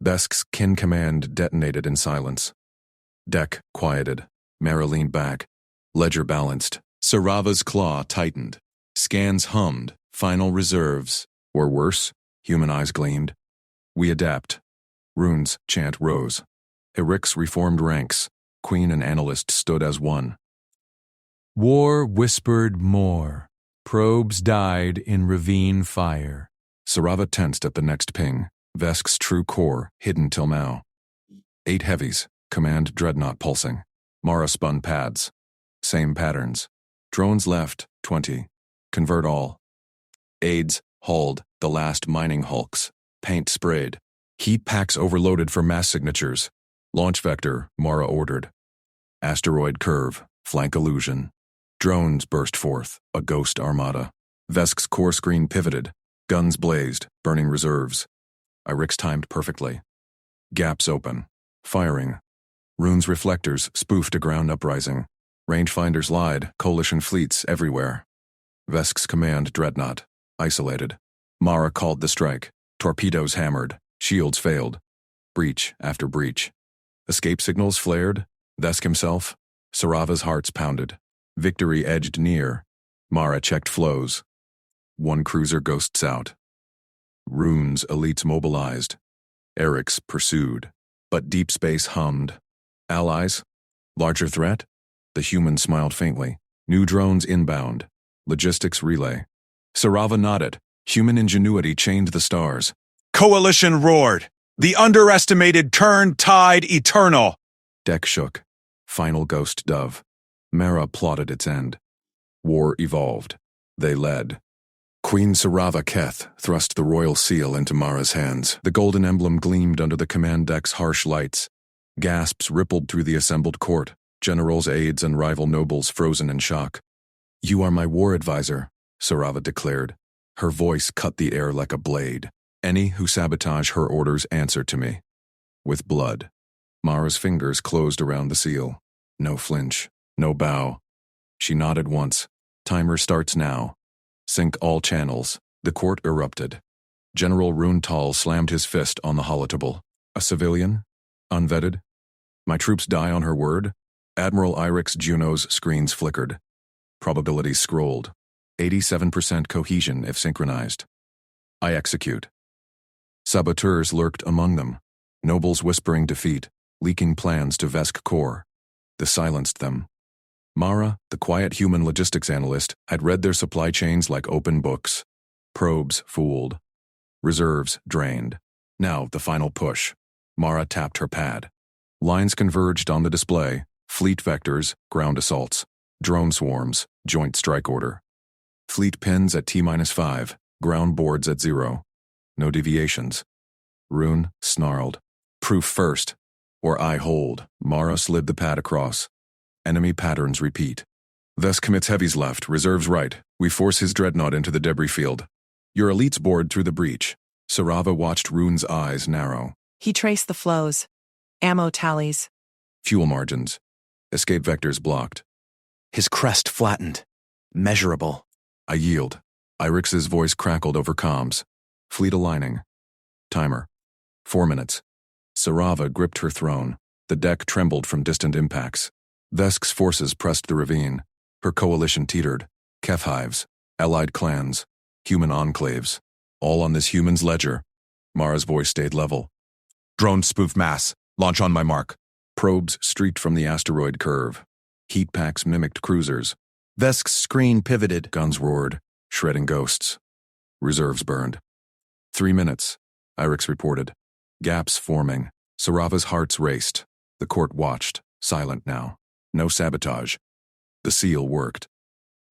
Vesk's kin command detonated in silence. Deck quieted. Mara leaned back. Ledger balanced. Sarava's claw tightened. Scans hummed. Final reserves. Or worse, human eyes gleamed. We adapt. Rune's chant rose. Irix reformed ranks. Queen and analyst stood as one. War whispered more. Probes died in ravine fire. Sarava tensed at the next ping. Vesk's true core, hidden till now. 8 heavies, command dreadnought pulsing. Mara spun pads. Same patterns. Drones left, 20. Convert all. Aids, hauled, the last mining hulks. Paint sprayed. Heat packs overloaded for mass signatures. Launch vector, Mara ordered. Asteroid curve, flank illusion. Drones burst forth, a ghost armada. Vesk's core screen pivoted. Guns blazed, burning reserves. Irix timed perfectly. Gaps open. Firing. Rune's reflectors spoofed a ground uprising. Rangefinders lied, coalition fleets everywhere. Vesk's command dreadnought, isolated. Mara called the strike. Torpedoes hammered. Shields failed. Breach after breach. Escape signals flared. Vesk himself. Sarava's hearts pounded. Victory edged near. Mara checked flows. 1 cruiser ghosts out. Rune's elites mobilized. Eric's pursued. But deep space hummed. Allies? Larger threat? The human smiled faintly. New drones inbound. Logistics relay. Sarava nodded. Human ingenuity chained the stars. Coalition roared. The underestimated turned tide eternal. Deck shook. Final ghost dove. Mara plotted its end. War evolved. They led. Queen Sarava Keth thrust the royal seal into Mara's hands. The golden emblem gleamed under the command deck's harsh lights. Gasps rippled through the assembled court. Generals, aides, and rival nobles frozen in shock. You are my war advisor, Sarava declared. Her voice cut the air like a blade. Any who sabotage her orders answer to me. With blood. Mara's fingers closed around the seal. No flinch. No bow. She nodded once. Timer starts now. Sync all channels. The court erupted. General Runtal slammed his fist on the holotable. A civilian? Unvetted? My troops die on her word? Admiral Irix Juno's screens flickered. Probabilities scrolled. 87% cohesion if synchronized. I execute. Saboteurs lurked among them. Nobles whispering defeat, leaking plans to Vesk Core. They silenced them. Mara, the quiet human logistics analyst, had read their supply chains like open books. Probes fooled. Reserves drained. Now, the final push. Mara tapped her pad. Lines converged on the display. Fleet vectors, ground assaults. Drone swarms, joint strike order. Fleet pins at T-5, ground boards at 0. No deviations. Rune snarled. Proof first, or I hold. Mara slid the pad across. Enemy patterns repeat. Vesk commits heavies left, reserves right. We force his dreadnought into the debris field. Your elites board through the breach. Sarava watched Rune's eyes narrow. He traced the flows. Ammo tallies. Fuel margins. Escape vectors blocked. His crest flattened. Measurable. I yield. Irix's voice crackled over comms. Fleet aligning. Timer. 4 minutes. Sarava gripped her throne. The deck trembled from distant impacts. Vesk's forces pressed the ravine. Her coalition teetered. Kef hives. Allied clans. Human enclaves. All on this human's ledger. Mara's voice stayed level. Drone spoof mass. Launch on my mark. Probes streaked from the asteroid curve. Heat packs mimicked cruisers. Vesk's screen pivoted. Guns roared, shredding ghosts. Reserves burned. 3 minutes, Irix reported. Gaps forming. Sarava's hearts raced. The court watched, silent now. No sabotage. The seal worked.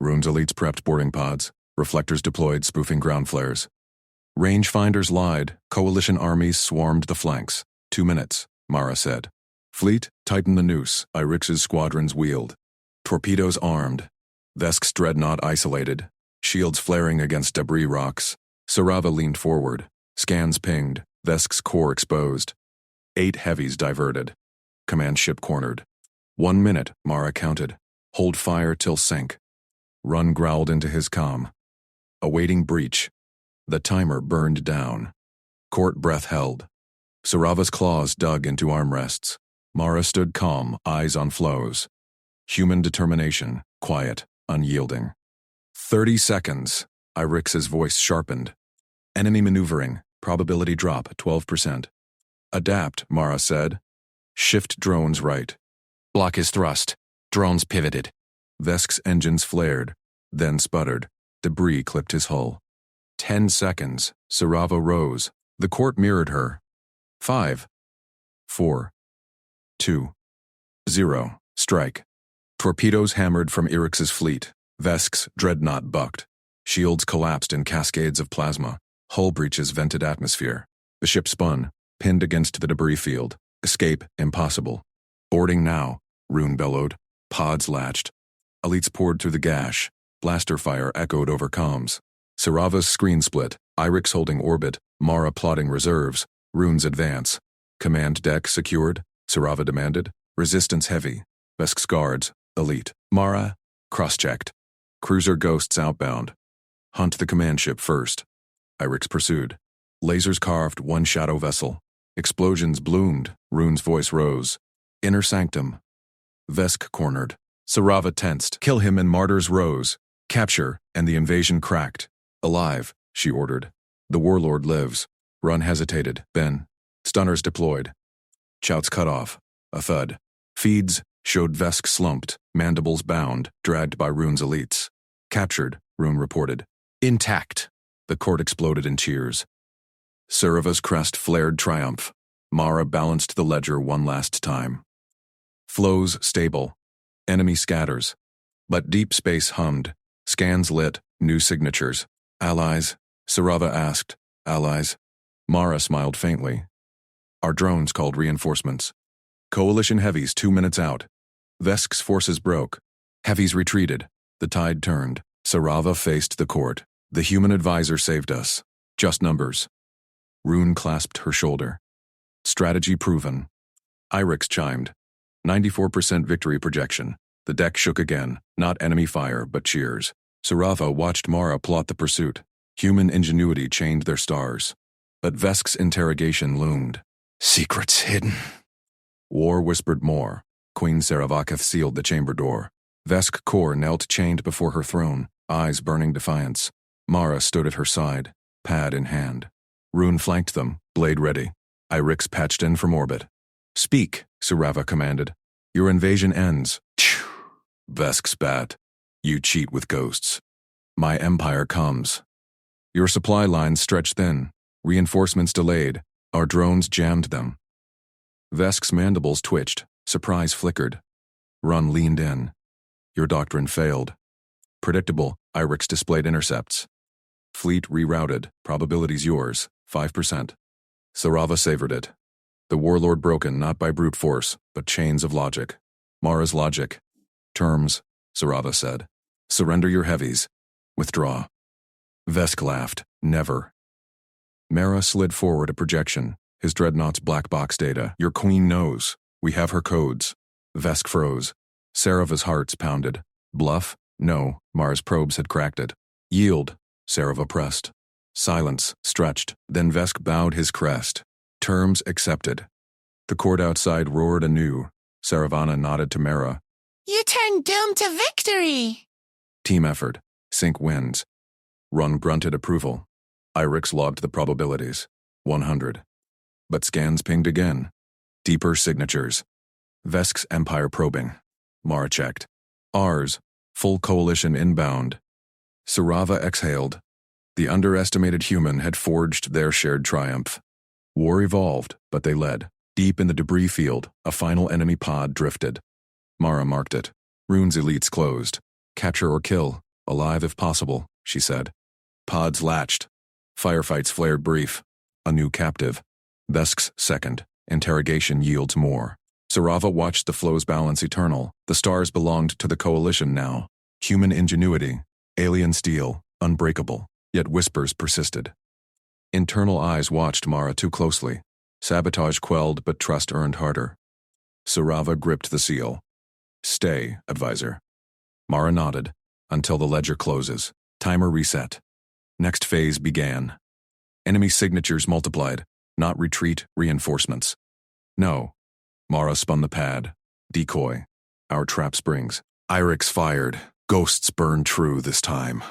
Rune's elites prepped boarding pods. Reflectors deployed, spoofing ground flares. Rangefinders lied. Coalition armies swarmed the flanks. 2 minutes, Mara said. Fleet, tighten the noose. Irix's squadrons wheeled. Torpedoes armed. Vesk's dreadnought isolated. Shields flaring against debris rocks. Sarava leaned forward. Scans pinged. Vesk's core exposed. 8 heavies diverted. Command ship cornered. 1 minute, Mara counted. Hold fire till sink. Run growled into his comm. Awaiting breach. The timer burned down. Court breath held. Sarava's claws dug into armrests. Mara stood calm, eyes on flows. Human determination, quiet, unyielding. 30 seconds. Irix's voice sharpened. Enemy maneuvering, probability drop 12%. Adapt, Mara said. Shift drones right. Block his thrust. Drones pivoted. Vesk's engines flared, then sputtered. Debris clipped his hull. 10 seconds. Sarava rose. The court mirrored her. 5, 4, 2, 0. Strike. Torpedoes hammered from Irix's fleet. Vesk's dreadnought bucked. Shields collapsed in cascades of plasma. Hull breaches vented atmosphere. The ship spun, pinned against the debris field. Escape impossible. Boarding now, Rune bellowed. Pods latched. Elites poured through the gash. Blaster fire echoed over comms. Sarava's screen split. Irix holding orbit. Mara plotting reserves. Rune's advance. Command deck secured. Sarava demanded. Resistance heavy. Vesk's guards. Elite. Mara. Cross-checked. Cruiser ghosts outbound. Hunt the command ship first. Irix pursued. Lasers carved one shadow vessel. Explosions bloomed. Rune's voice rose. Inner sanctum. Vesk cornered. Sarava tensed. Kill him and martyrs rose. Capture, and the invasion cracked. Alive, she ordered. The warlord lives. Run hesitated. Then. Stunners deployed. Shouts cut off. A thud. Feeds showed Vesk slumped, mandibles bound, dragged by Rune's elites. Captured, Rune reported. Intact. The court exploded in cheers. Sarava's crest flared triumph. Mara balanced the ledger one last time. Flows stable. Enemy scatters. But deep space hummed. Scans lit. New signatures. Allies? Sarava asked. Allies? Mara smiled faintly. Our drones called reinforcements. Coalition heavies 2 minutes out. Vesk's forces broke. Heavies retreated. The tide turned. Sarava faced the court. The human advisor saved us. Just numbers. Rune clasped her shoulder. Strategy proven. Irix chimed. 94% victory projection. The deck shook again. Not enemy fire, but cheers. Sarava watched Mara plot the pursuit. Human ingenuity chained their stars. But Vesk's interrogation loomed. Secrets hidden. War whispered more. Queen Saravaketh sealed the chamber door. Vesk Kor knelt chained before her throne, eyes burning defiance. Mara stood at her side, pad in hand. Rune flanked them, blade ready. Irix patched in from orbit. Speak, Sarava commanded. Your invasion ends. Vesk spat. You cheat with ghosts. My empire comes. Your supply lines stretch thin. Reinforcements delayed. Our drones jammed them. Vesk's mandibles twitched. Surprise flickered. Run leaned in. Your doctrine failed. Predictable, Irix displayed intercepts. Fleet rerouted. Probabilities yours. 5%. Sarava savored it. The warlord broken not by brute force, but chains of logic. Mara's logic. Terms, Sarava said. Surrender your heavies. Withdraw. Vesk laughed. Never. Mara slid forward a projection. His dreadnought's black box data. Your queen knows. We have her codes. Vesk froze. Sarava's hearts pounded. Bluff? No, Mara's probes had cracked it. Yield, Sarava pressed. Silence, stretched. Then Vesk bowed his crest. Terms accepted. The court outside roared anew. Saravana nodded to Mara. You turned doom to victory. Team effort. Sync wins. Run grunted approval. Irix logged the probabilities. 100. But scans pinged again. Deeper signatures. Vesk's empire probing. Mara checked. Ours. Full coalition inbound. Sarava exhaled. The underestimated human had forged their shared triumph. War evolved, but they led. Deep in the debris field, a final enemy pod drifted. Mara marked it. Rune's elites closed. Capture or kill. Alive if possible, she said. Pods latched. Firefights flared brief. A new captive. Vesk's second. Interrogation yields more. Sarava watched the flows balance eternal. The stars belonged to the coalition now. Human ingenuity. Alien steel. Unbreakable. Yet whispers persisted. Internal eyes watched Mara too closely. Sabotage quelled, but trust earned harder. Sarava gripped the seal. Stay, advisor. Mara nodded. Until the ledger closes. Timer reset. Next phase began. Enemy signatures multiplied. Not retreat, reinforcements. No. Mara spun the pad. Decoy. Our trap springs. Irix fired. Ghosts burned true this time.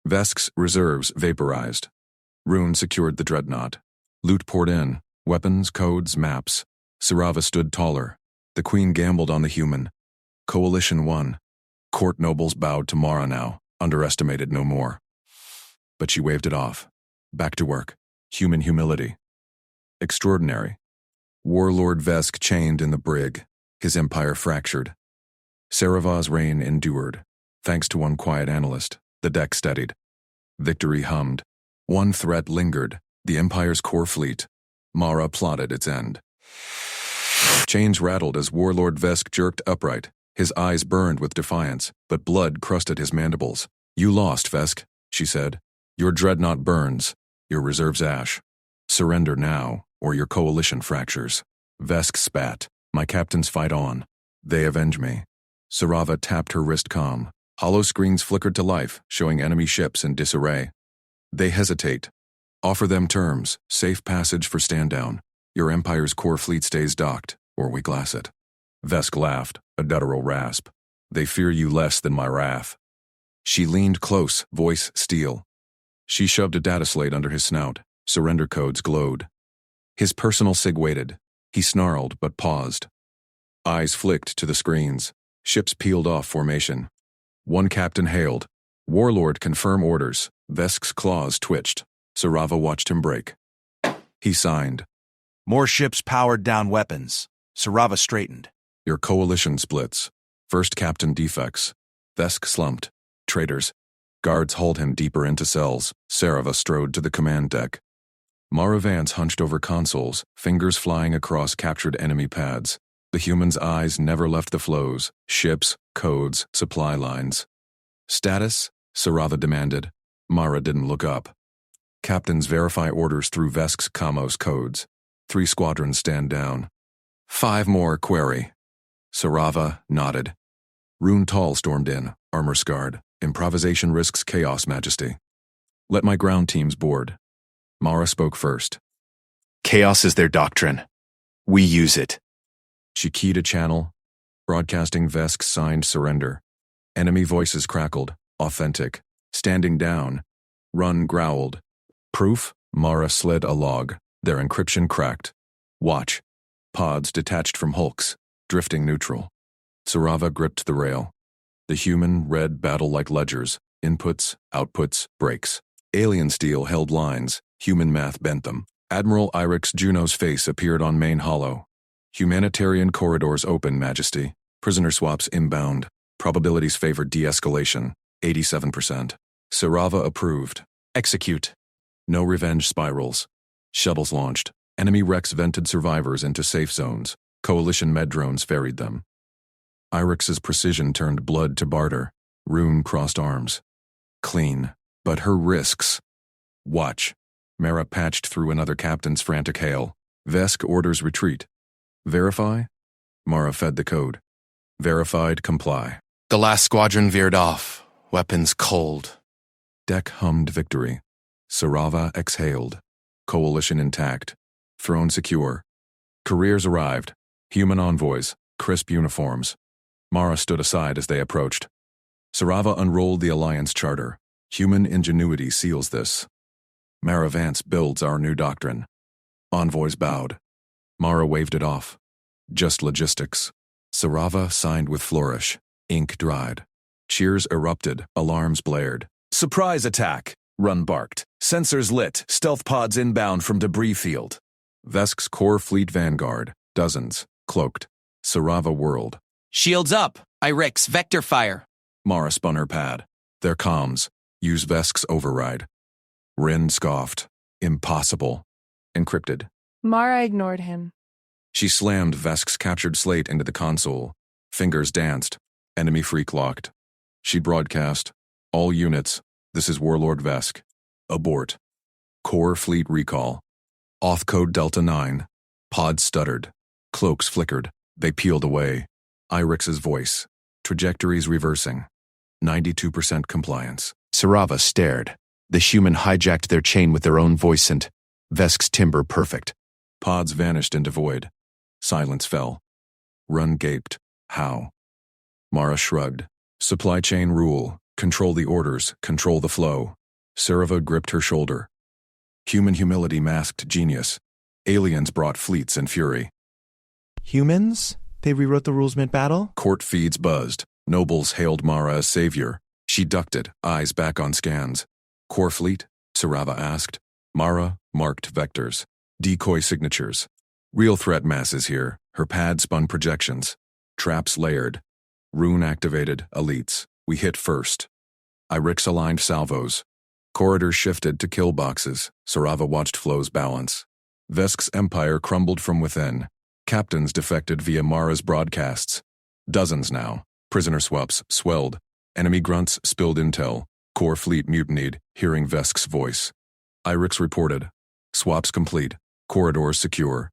Vesk's reserves vaporized. Rune secured the dreadnought. Loot poured in. Weapons, codes, maps. Sarava stood taller. The queen gambled on the human. Coalition won. Court nobles bowed to Mara now, underestimated no more. But she waved it off. Back to work. Human humility. Extraordinary. Warlord Vesk chained in the brig. His empire fractured. Sarava's reign endured. Thanks to one quiet analyst, the deck steadied. Victory hummed. One threat lingered. The empire's core fleet. Mara plotted its end. Chains rattled as Warlord Vesk jerked upright. His eyes burned with defiance, but blood crusted his mandibles. You lost, Vesk, she said. Your dreadnought burns. Your reserves ash. Surrender now, or your coalition fractures. Vesk spat. My captains fight on. They avenge me. Sarava tapped her wrist calm. Hollow screens flickered to life, showing enemy ships in disarray. They hesitate. Offer them terms, safe passage for stand-down. Your empire's core fleet stays docked, or we glass it. Vesk laughed, a guttural rasp. They fear you less than my wrath. She leaned close, voice steel. She shoved a data slate under his snout. Surrender codes glowed. His personal sig waited. He snarled, but paused. Eyes flicked to the screens. Ships peeled off formation. One captain hailed. Warlord confirm orders. Vesk's claws twitched. Sarava watched him break. He signed. More ships powered down weapons. Sarava straightened. Your coalition splits. First captain defects. Vesk slumped. Traitors. Guards hauled him deeper into cells. Sarava strode to the command deck. Mara Vance hunched over consoles, fingers flying across captured enemy pads. The human's eyes never left the flows. Ships, codes, supply lines. Status? Sarava demanded. Mara didn't look up. Captains verify orders through Vesk's Kamos codes. 3 squadrons stand down. 5 more query. Sarava nodded. Rune Tall stormed in, armor scarred. Improvisation risks chaos, Majesty. Let my ground teams board. Mara spoke first. Chaos is their doctrine. We use it. She keyed a channel, broadcasting Vesk's signed surrender. Enemy voices crackled, authentic. Standing down. Run growled. Proof? Mara slid a log. Their encryption cracked. Watch. Pods detached from hulks, drifting neutral. Sarava gripped the rail. The human read battle-like ledgers, inputs, outputs, breaks. Alien steel held lines, human math bent them. Admiral Irix Juno's face appeared on main hollow. Humanitarian corridors open, Majesty. Prisoner swaps inbound. Probabilities favored de-escalation, 87%. Sarava approved. Execute. No revenge spirals. Shuttles launched. Enemy wrecks vented survivors into safe zones. Coalition med drones ferried them. Irix's precision turned blood to barter. Rune crossed arms. Clean. But her risks. Watch. Mara patched through another captain's frantic hail. Vesk orders retreat. Verify? Mara fed the code. Verified, comply. The last squadron veered off, weapons cold. Deck hummed victory. Sarava exhaled. Coalition intact. Throne secure. Couriers arrived. Human envoys. Crisp uniforms. Mara stood aside as they approached. Sarava unrolled the Alliance Charter. Human ingenuity seals this. Mara Vance builds our new doctrine. Envoys bowed. Mara waved it off. Just logistics. Sarava signed with flourish. Ink dried. Cheers erupted. Alarms blared. Surprise attack, Run barked. Sensors lit. Stealth pods inbound from debris field. Vesk's core fleet vanguard. Dozens. Cloaked. Sarava whirled. Shields up. Irix, vector fire. Mara spun her pad. Their comms. Use Vesk's override. Rin scoffed. Impossible. Encrypted. Mara ignored him. She slammed Vesk's captured slate into the console. Fingers danced. Enemy freak locked. She broadcast. All units. This is Warlord Vesk. Abort. Core fleet recall. Auth code Delta 9. Pods stuttered. Cloaks flickered. They peeled away. Irix's voice. Trajectories reversing. 92% compliance. Sarava stared. The human hijacked their chain with their own voice and Vesk's timber perfect. Pods vanished into void. Silence fell. Run gaped. How? Mara shrugged. Supply chain rule. Control the orders. Control the flow. Sarava gripped her shoulder. Human humility masked genius. Aliens brought fleets and fury. Humans? They rewrote the rules mid-battle? Court feeds buzzed. Nobles hailed Mara as savior. She ducked it, eyes back on scans. Core fleet? Sarava asked. Mara marked vectors. Decoy signatures. Real threat masses here. Her pad spun projections. Traps layered. Rune activated. Elites. We hit first. Irix aligned salvos. Corridors shifted to kill boxes. Sarava watched flows balance. Vesk's empire crumbled from within. Captains defected via Mara's broadcasts. Dozens now. Prisoner swaps swelled. Enemy grunts spilled intel. Core fleet mutinied, hearing Vesk's voice. Irix reported. Swaps complete. Corridors secure.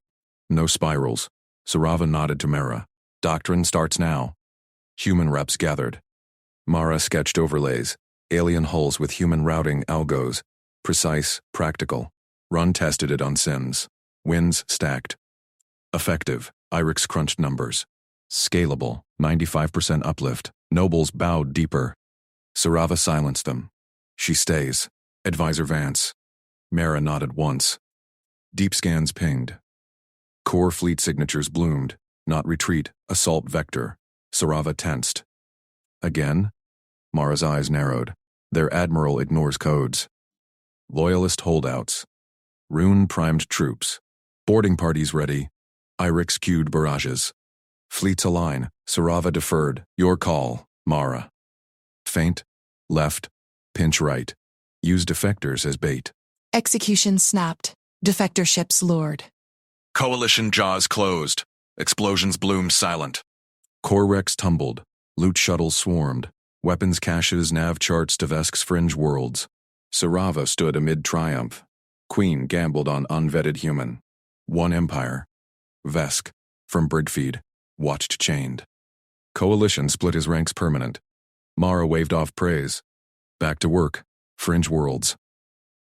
No spirals. Sarava nodded to Mara. Doctrine starts now. Human reps gathered. Mara sketched overlays. Alien hulls with human routing algos. Precise, practical. Run tested it on sims. Wins stacked. Effective. Irix crunched numbers. Scalable. 95% uplift. Nobles bowed deeper. Sarava silenced them. She stays. Advisor Vance. Mara nodded once. Deep scans pinged. Core fleet signatures bloomed. Not retreat. Assault vector. Sarava tensed. Again? Mara's eyes narrowed. Their admiral ignores codes. Loyalist holdouts. Rune primed troops. Boarding parties ready. Irix cued barrages. Fleets align. Sarava deferred. Your call, Mara. Feint. Left. Pinch right. Use defectors as bait. Execution snapped. Defector ships lured. Coalition jaws closed. Explosions bloomed silent. Core wrecks tumbled. Loot shuttles swarmed. Weapons caches nav charts to Vesk's fringe worlds. Sarava stood amid triumph. Queen gambled on unvetted human. One empire. Vesk, from Brigfeed, watched chained. Coalition split his ranks permanent. Mara waved off praise. Back to work. Fringe worlds.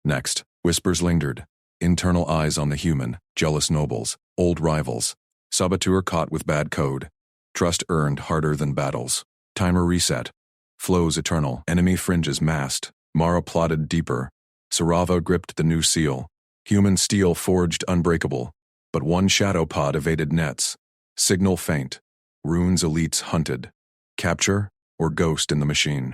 Next, whispers lingered. Internal eyes on the human. Jealous nobles. Old rivals. Saboteur caught with bad code. Trust earned harder than battles. Timer reset. Flows eternal. Enemy fringes massed. Mara plotted deeper. Sarava gripped the new seal. Human steel forged unbreakable. But one shadow pod evaded nets. Signal faint. Rune's elites hunted. Capture? or ghost in the machine.